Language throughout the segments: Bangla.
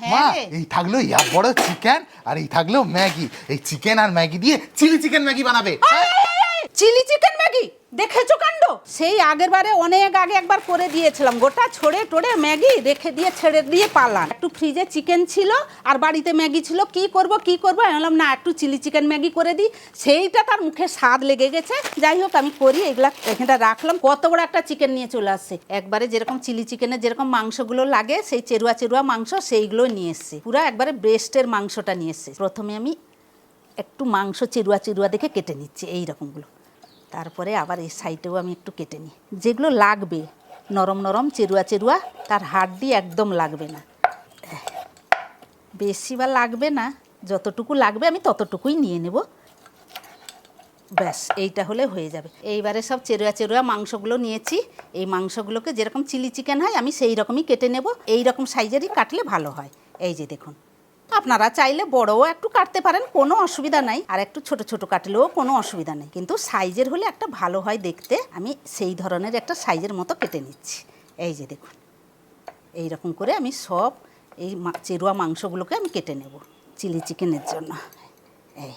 মা হ্যাঁ রে। এই থাকলো ইয়া বড় চিকেন আর এই থাকলো ম্যাগি, এই চিকেন আর ম্যাগি দিয়ে চিলি চিকেন ম্যাগি বানাবে। চিলি চিকেন ম্যাগি দেখেছো কাণ্ড? সেই আগের বারে অনেক আগে একবার করে দিয়েছিলাম, গোটা ছড়ে টোড়ে ম্যাগি রেখে দিয়ে ছেড়ে দিয়ে পালাম। একটু ফ্রিজে চিকেন ছিল আর বাড়িতে ম্যাগি ছিল, কি করব আমি বললাম না একটু চিলি চিকেন ম্যাগি করে দিই, সেইটা তার মুখে স্বাদ লেগে গেছে। যাই হোক আমি করি, এগুলা এখানটা রাখলাম। কত বড় একটা চিকেন নিয়ে চলে আসছে, একবারে যেরকম চিলি চিকেনের যেরকম মাংসগুলো লাগে সেই চেরুয়া চেরুয়া মাংস সেইগুলো নিয়ে এসছে, পুরো একবারে ব্রেস্টের মাংসটা নিয়ে এসছে। প্রথমে আমি একটু মাংস চেরুয়া চেরুয়া দেখে কেটে নিচ্ছি এইরকমগুলো, তারপরে আবার এই সাইডেও আমি একটু কেটে নিই যেগুলো লাগবে, নরম নরম চেরুয়া চেরুয়া, তার হাড্ডি একদম লাগবে না, বেশি বা লাগবে না, যতটুকু লাগবে আমি ততটুকুই নিয়ে নেব। ব্যাস এইটা হলে হয়ে যাবে। এইবারে সব চেরুয়া চেরুয়া মাংসগুলো নিয়েছি, এই মাংসগুলোকে যেরকম চিলি চিকেন হয় আমি সেই রকমই কেটে নেব। এই রকম সাইজেরই কাটলে ভালো হয়। এই যে দেখুন, আপনারা চাইলে বড়ও একটু কাটতে পারেন, কোনো অসুবিধা নাই, আর একটু ছোট ছোট কাটলেও কোনো অসুবিধা নেই, কিন্তু সাইজের হলে একটা ভালো হয় দেখতে। আমি সেই ধরনের একটা সাইজের মতো কেটে নিচ্ছি। এই যে দেখুন, এই রকম করে আমি সব এই চেরুয়া মাংসগুলোকে আমি কেটে নেব চিলি চিকেনের জন্য। এই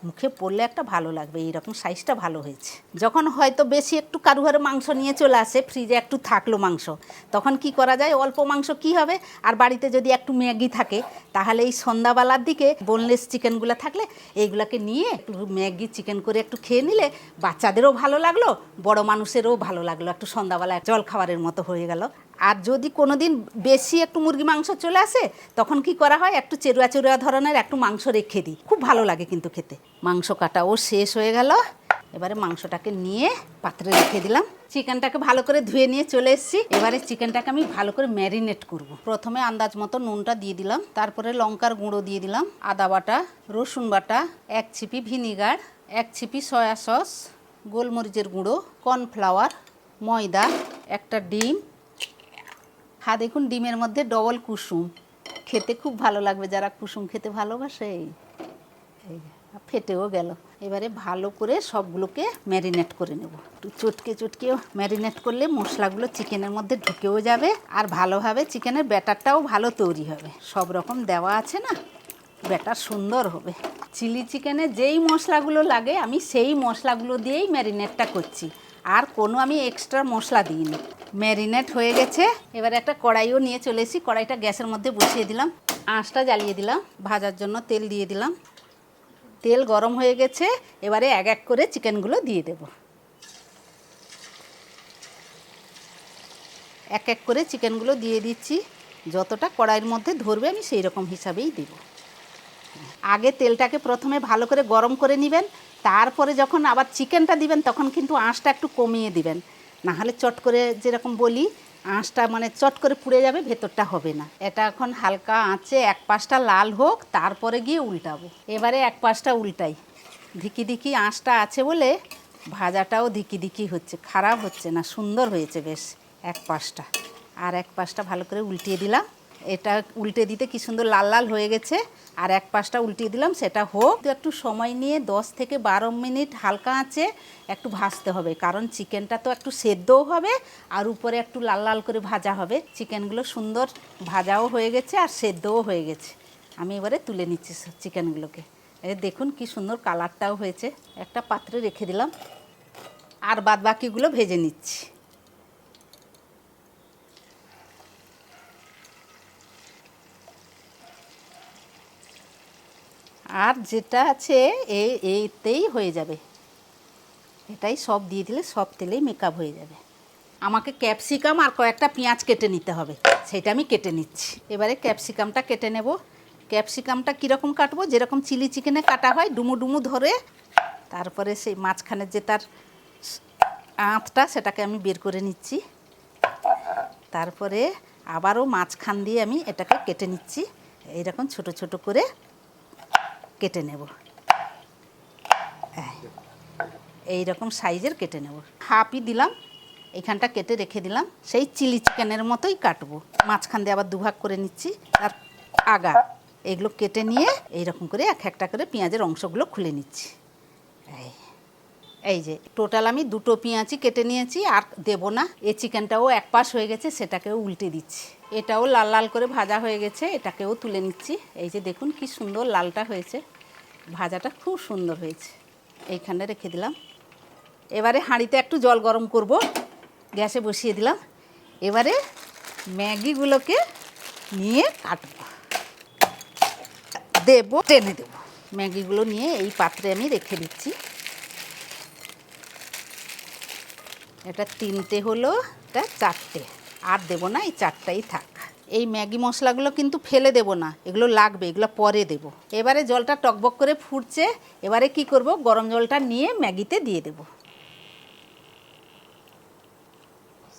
মুখে পড়লে একটা ভালো লাগবে, এইরকম সাইজটা ভালো হয়েছে। যখন হয়তো বেশি একটু কারুঘরে মাংস নিয়ে চলে আসে, ফ্রিজে একটু থাকলো মাংস, তখন কি করা যায়, অল্প মাংস কি হবে, আর বাড়িতে যদি একটু ম্যাগি থাকে, তাহলে এই সন্ধ্যাবেলার দিকে বোনলেস চিকেনগুলো থাকলে এইগুলোকে নিয়ে একটু ম্যাগি চিকেন করে একটু খেয়ে নিলে বাচ্চাদেরও ভালো লাগলো, বড় মানুষেরও ভালো লাগলো, একটু সন্ধ্যাবেলা জল খাবারের মতো হয়ে গেল। আর যদি কোনো দিন বেশি একটু মুরগি মাংস চলে আসে, তখন কি করা হয়, একটু চেরুয়া চেরুয়া ধরনের একটু মাংস রেখে দিই, খুব ভালো লাগে কিন্তু খেতে। মাংস কাটাও শেষ হয়ে গেল, এবারে মাংসটাকে নিয়ে পাত্রে রেখে দিলাম। চিকেনটাকে ভালো করে ধুয়ে নিয়ে চলে এসেছি। এবারে চিকেনটাকে আমি ভালো করে ম্যারিনেট করব। প্রথমে আন্দাজ মতো নুনটা দিয়ে দিলাম, তারপরে লঙ্কার গুঁড়ো দিয়ে দিলাম, আদা বাটা, রসুন বাটা, 1 ছিপি ভিনিগার, 1 ছিপি সয়া সস, গোলমরিচের গুঁড়ো, কর্নফ্লাওয়ার, ময়দা, একটা ডিম। হ্যাঁ দেখুন, ডিমের মধ্যে ডবল কুসুম, খেতে খুব ভালো লাগবে, যারা কুসুম খেতে ভালোবাসে। এই ফেটেও গেল। এবারে ভালো করে সবগুলোকে ম্যারিনেট করে নেব। একটু চটকে চটকে ম্যারিনেট করলে মশলাগুলো চিকেনের মধ্যে ঢুকেও যাবে, আর ভালোভাবে চিকেনের ব্যাটারটাও ভালো তৈরি হবে। সব রকম দেওয়া আছে না, ব্যাটার সুন্দর হবে। চিলি চিকেনে যেই মশলাগুলো লাগে আমি সেই মশলাগুলো দিয়েই ম্যারিনেটটা করছি, আর কোনো আমি এক্সট্রা মশলা দিইনি। ম্যারিনেট হয়ে গেছে, এবারে একটা কড়াইও নিয়ে চলে এসেছি। কড়াইটা গ্যাসের মধ্যে বসিয়ে দিলাম, আঁচটা জ্বালিয়ে দিলাম, ভাজার জন্য তেল দিয়ে দিলাম। তেল গরম হয়ে গেছে, এবারে এক এক করে চিকেনগুলো দিয়ে দেব। এক এক করে চিকেনগুলো দিয়ে দিচ্ছি, যতটা কড়াইয়ের মধ্যে ধরবে আমি সেই রকম হিসাবেই দেব। আগে তেলটাকে প্রথমে ভালো করে গরম করে নেবেন, তারপরে যখন আবার চিকেনটা দিবেন তখন কিন্তু আঁচটা একটু কমিয়ে দিবেন, নাহলে চট করে যেরকম বলি আঁচটা মানে চট করে পুড়ে যাবে, ভেতরটা হবে না। এটা এখন হালকা আঁচে এক পাশটা লাল হোক, তারপরে গিয়ে উল্টাবো। এবারে এক পাশটা উল্টাই, ধিকি ধিকি আঁচটা আছে বলে ভাজাটাও ধিকি ধিকি হচ্ছে, খারাপ হচ্ছে না, সুন্দর হয়েছে বেশ এক পাশটা। আর এক পাশটা ভালো করে উল্টিয়ে দিলাম, এটা উল্টে দিতে কি সুন্দর লাল লাল হয়ে গেছে। আর এক পাশটা উল্টিয়ে দিলাম, সেটা হোক। একটু সময় নিয়ে 10 থেকে 12 মিনিট হালকা আঁচে একটু ভাজতে হবে, কারণ চিকেনটা তো একটু সেদ্ধও হবে আর উপরে একটু লাল লাল করে ভাজা হবে। চিকেনগুলো সুন্দর ভাজাও হয়ে গেছে আর সেদ্ধও হয়ে গেছে। আমি এবারে তুলে নিচ্ছি চিকেনগুলোকে। এই দেখুন কি সুন্দর কালারটাও হয়েছে। একটা পাত্রে রেখে দিলাম, আর বাদ বাকিগুলো ভেজে নিচ্ছি। আর যেটা আছে এইতেই হয়ে যাবে, এটাই সব দিয়ে দিলে সব তেলেই মেকআপ হয়ে যাবে। আমাকে ক্যাপসিকাম আর কয়েকটা পেঁয়াজ কেটে নিতে হবে, সেটা আমি কেটে নিচ্ছি। এবারে ক্যাপসিকামটা কেটে নেব। ক্যাপসিকামটা কীরকম কাটবো, যেরকম চিলি চিকেনে কাটা হয় ডুমু ডুমু ধরে, তারপরে সেই মাঝখানের যে তার আঁতটা সেটাকে আমি বের করে নিচ্ছি, তারপরে আবারও মাঝখান দিয়ে আমি এটাকে কেটে নিচ্ছি। এইরকম ছোট ছোট করে কেটে নেব, এই রকম সাইজের কেটে নেব। হাফই দিলাম, এইখানটা কেটে রেখে দিলাম, সেই চিলি চিকেনের মতোই কাটবো। মাঝখান দিয়ে আবার দুভাগ করে নিচ্ছি, আর আগা এগুলো কেটে নিয়ে এইরকম করে এক একটা করে পেঁয়াজের অংশগুলো খুলে নিচ্ছি। এই যে টোটাল আমি 2টো পেঁয়াজই কেটে নিয়েছি, আর দেবো না। এই চিকেনটাও এক পাশ হয়ে গেছে, সেটাকেও উল্টে দিচ্ছি। এটাও লাল লাল করে ভাজা হয়ে গেছে, এটাকেও তুলে নিচ্ছি। এই যে দেখুন কি সুন্দর লালটা হয়েছে, ভাজাটা খুব সুন্দর হয়েছে। এইখানে রেখে দিলাম। এবারে হাঁড়িতে একটু জল গরম করব, গ্যাসে বসিয়ে দিলাম। এবারে ম্যাগিগুলোকে নিয়ে কাটবো, দেবো, টেনে দেবো। ম্যাগিগুলো নিয়ে এই পাত্রে আমি রেখে দিচ্ছি। এটা 3টে হলো, এটা 4টে, আর দেবো না, এই 4টাই থাক। এই ম্যাগি মশলাগুলো কিন্তু ফেলে দেব না, এগুলো লাগবে, এগুলো পরে দেব। এবারে জলটা টকবক করে ফুটছে, এবারে কি করব, গরম জলটা নিয়ে ম্যাগিতে দিয়ে দেব।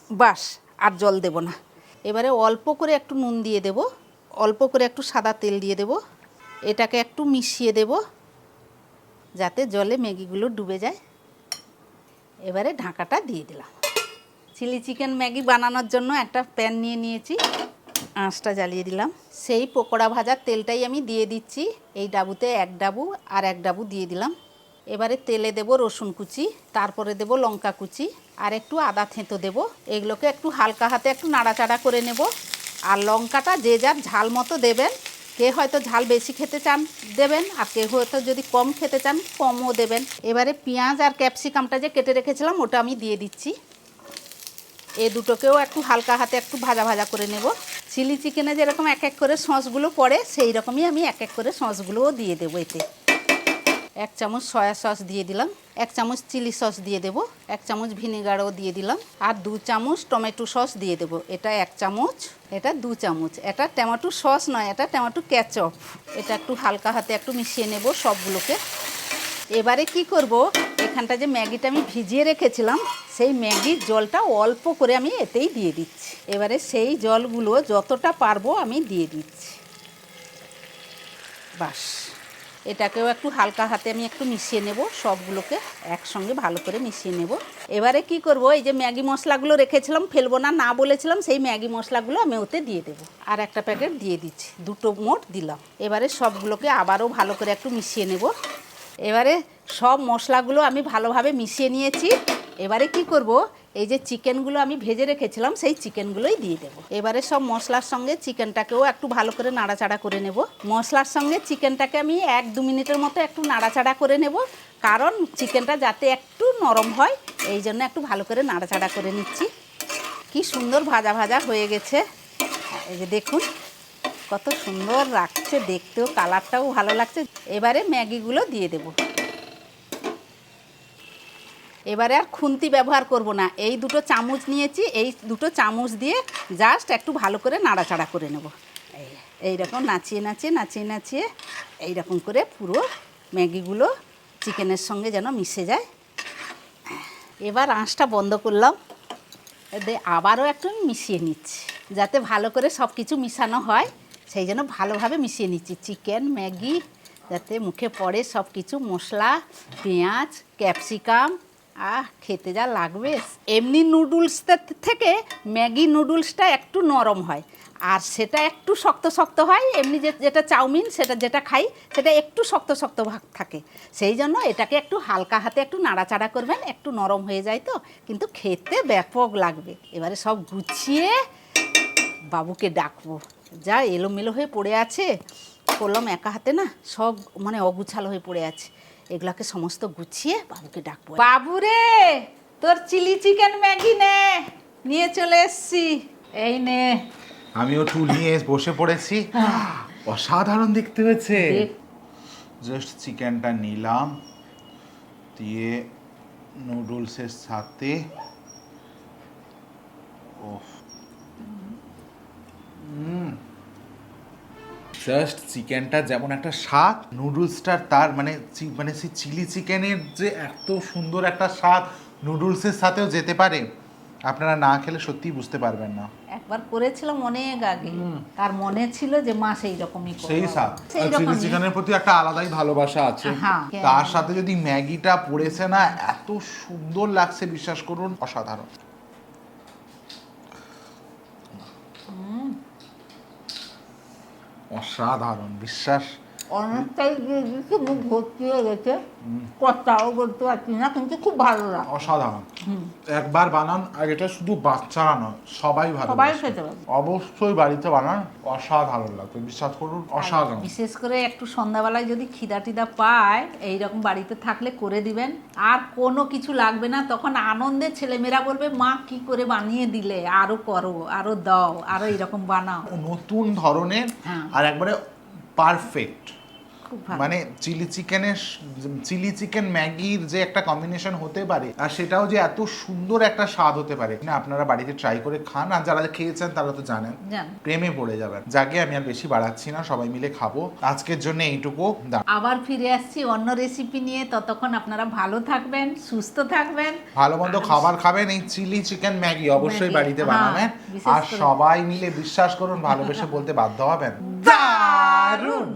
বাস, আর জল দেব না। এবারে অল্প করে একটু নুন দিয়ে দেব, অল্প করে একটু সাদা তেল দিয়ে দেব। এটাকে একটু মিশিয়ে দেব যাতে জলে ম্যাগিগুলো ডুবে যায়। এবারে ঢাকাটা দিয়ে দিলাম। চিলি চিকেন ম্যাগি বানানোর জন্য একটা প্যান নিয়ে নিয়েছি, আঁচটা জ্বালিয়ে দিলাম। সেই পকোড়া ভাজার তেলটাই আমি দিয়ে দিচ্ছি। এই ডাবুতে 1 ডাবু আর 1 ডাবু দিয়ে দিলাম। এবারে তেলে দেব রসুন কুচি, তারপরে দেব লঙ্কা কুচি আর একটু আদা থেঁতো দেব। এগুলোকে একটু হালকা হাতে একটু নাড়াচাড়া করে নেব। আর লঙ্কাটা যে যার ঝাল মতো দেবেন, কে হয়তো ঝাল বেশি খেতে চান দেবেন, আর কে হয়তো যদি কম খেতে চান কমও দেবেন। এবারে পেঁয়াজ আর ক্যাপসিকামটা যে কেটে রেখেছিলাম ওটা আমি দিয়ে দিচ্ছি। এই দুটোকেও একটু হালকা হাতে একটু ভাজা ভাজা করে নেব। চিলি চিকেনে যেরকম এক এক করে সসগুলো পড়ে, সেই রকমই আমি এক এক করে সসগুলোও দিয়ে দেবো। এতে 1 চামচ সয়া সস দিয়ে দিলাম, 1 চামচ চিলি সস দিয়ে দেবো, 1 চামচ ভিনেগারও দিয়ে দিলাম, আর 2 চামচ টমেটো সস দিয়ে দেবো। এটা 1 চামচ, এটা 2 চামচ। এটা টমেটো সস নয়, এটা টমেটো কেচাপ। এটা একটু হালকা হাতে একটু মিশিয়ে নেব সবগুলোকে। এবারে কি করব, এখানটা যে ম্যাগিটা আমি ভিজিয়ে রেখেছিলাম, সেই ম্যাগির জলটা অল্প করে আমি এতেই দিয়ে দিচ্ছি। এবারে সেই জলগুলো যতটা পারবো আমি দিয়ে দিচ্ছি। বাস, এটাকেও একটু হালকা হাতে আমি একটু মিশিয়ে নেব, সবগুলোকে একসঙ্গে ভালো করে মিশিয়ে নেব। এবারে কি করব, এই যে ম্যাগি মশলাগুলো রেখেছিলাম, ফেলবো না না বলেছিলাম, সেই ম্যাগি মশলাগুলো আমি ওতে দিয়ে দেবো। আর একটা প্যাকেট দিয়ে দিচ্ছি, 2টো মোট দিলাম। এবারে সবগুলোকে আবারও ভালো করে একটু মিশিয়ে নেব। এবারে সব মশলাগুলো আমি ভালোভাবে মিশিয়ে নিয়েছি। এবারে কি করব, এই যে চিকেনগুলো আমি ভেজে রেখেছিলাম, সেই চিকেনগুলোই দিয়ে দেব। এবারে সব মশলার সঙ্গে চিকেনটাকেও একটু ভালো করে নাড়াচাড়া করে নেব। মশলার সঙ্গে চিকেনটাকে আমি 1-2 মিনিটের মতো একটু নাড়াচাড়া করে নেব, কারণ চিকেনটা যাতে একটু নরম হয়, এই জন্য একটু ভালো করে নাড়াচাড়া করে নিচ্ছি। কি সুন্দর ভাজা ভাজা হয়ে গেছে, এই যে দেখুন কত সুন্দর লাগছে দেখতেও, কালারটাও ভালো লাগছে। এবারে ম্যাগিগুলো দিয়ে দেব। এবারে আর খুন্তি ব্যবহার করব না, এই 2টো চামচ নিয়েছি, এই 2টো চামচ দিয়ে জাস্ট একটু ভালো করে নাড়াচাড়া করে নেব। এইরকম নাচিয়ে নাচিয়ে নাচিয়ে নাচিয়ে এইরকম করে পুরো ম্যাগিগুলো চিকেনের সঙ্গে যেন মিশে যায়। এবার আঁচটা বন্ধ করলাম, আবারও একটু মিশিয়ে নিচ্ছি যাতে ভালো করে সব কিছু মিশানো হয়, সেই জন্য ভালোভাবে মিশিয়ে নিচ্ছি। চিকেন ম্যাগি যাতে মুখে পড়ে সব কিছু, মশলা, পেঁয়াজ, ক্যাপসিকাম, খেতে যা লাগবে। এমনি নুডলসটার থেকে ম্যাগি নুডলসটা একটু নরম হয়, আর সেটা একটু শক্ত শক্ত হয়। এমনি যেটা চাউমিন সেটা যেটা খাই সেটা একটু শক্ত শক্ত ভাগ থাকে, সেই জন্য এটাকে একটু হালকা হাতে একটু নাড়াচাড়া করবেন, একটু নরম হয়ে যায় তো, কিন্তু খেতে ব্যাপক লাগবে। এবারে সব গুছিয়ে বাবুকে ডাকবো, যা এলোমেলো হয়ে পড়ে আছে, করলাম একা হাতে না, সব মানে অগুছালো হয়ে পড়ে আছে, এগুলাকে সমস্ত গুছিয়ে বাবুকে ডাকবো। বাবু রে, তোর চিলি চিকেন ম্যাগি নে, নিয়ে চলে এসছি, এই নে। আমিও টুল নিয়ে বসে পড়েছি। অসাধারণ দেখতে হয়েছে। জাস্ট চিকেনটা নিলাম, দিয়ে নুডলসের সাথে জাস্ট চিকেনটা যেমন একটা স্বাদ, নুডলসটার তার মানে মানে সেই চিলি চিকেনের যে এত সুন্দর একটা স্বাদ নুডলসের সাথেও যেতে পারে, আপনারা না খেলে সত্যিই বুঝতে পারবেন না। একবার করেছিলাম অনেক আগে, তার মনে ছিল যে মা সেই রকমই করবে, সেই স্বাদ। চিলি চিকেনের প্রতি একটা আলাদাই ভালোবাসা আছে। হ্যাঁ। তার সাথে যদি ম্যাগিটা পড়েছে না, এত সুন্দর লাগছে, বিশ্বাস করুন, অসাধারণ। অসাধারণ, বিশ্বাস অনেকটাই দিয়ে দিয়েছে, মুখ ভর্তি হয়ে গেছে, কথাও বলতে পারছি না, কিন্তু খুব ভালো লাগে। অসাধারণ। একবার বানান, আর এটা শুধু বাচ্চারা নয়, সবাই ভালো সবাই খেতে পারবে। অবশ্যই বাড়িতে বানান, অসাধারণ লাগবে, বিশ্বাস করুন, অসাধারণ। বিশেষ করে একটু সন্ধ্যাবেলায় যদি খিদা টিদা পায় এইরকম বাড়িতে থাকলে করে দিবেন, আর কোনো কিছু লাগবে না, তখন আনন্দে ছেলেমেয়েরা বলবে মা কি করে বানিয়ে দিলে, আরো করো, আরো দাও, আরো এরকম বানাও। নতুন ধরনের হ্যাঁ। আর একবারে পারফেক্ট, খুব ভালো। মানে চিলি চিকেন ম্যাগির যে একটা কম্বিনেশন হতে পারে, আর সেটাও যে এত সুন্দর একটা স্বাদ হতে পারে না, আপনারা বাড়িতে ট্রাই করে খান, আর যারা খেয়েছেন তারা তো জানেন, জান। প্রেমে পড়ে যাবেন। যাকে আমি আর বেশি বাড়াচ্ছি না, সবাই মিলে খাবো আজকের জন্য এইটুকু। আবার ফিরে আসছি অন্য রেসিপি নিয়ে, ততক্ষণ আপনারা ভালো থাকবেন, সুস্থ থাকবেন। ভালো মন্দ খাবার খাবেন, এই চিলি চিকেন ম্যাগি অবশ্যই ম্যাগি, বাড়িতে হ্যাঁ, বানাবেন, বিশেষ আর করে। সবাই মিলে বিশ্বাস করুন ভালোবেসে বলতে বাধ্য হবেন দারুণ।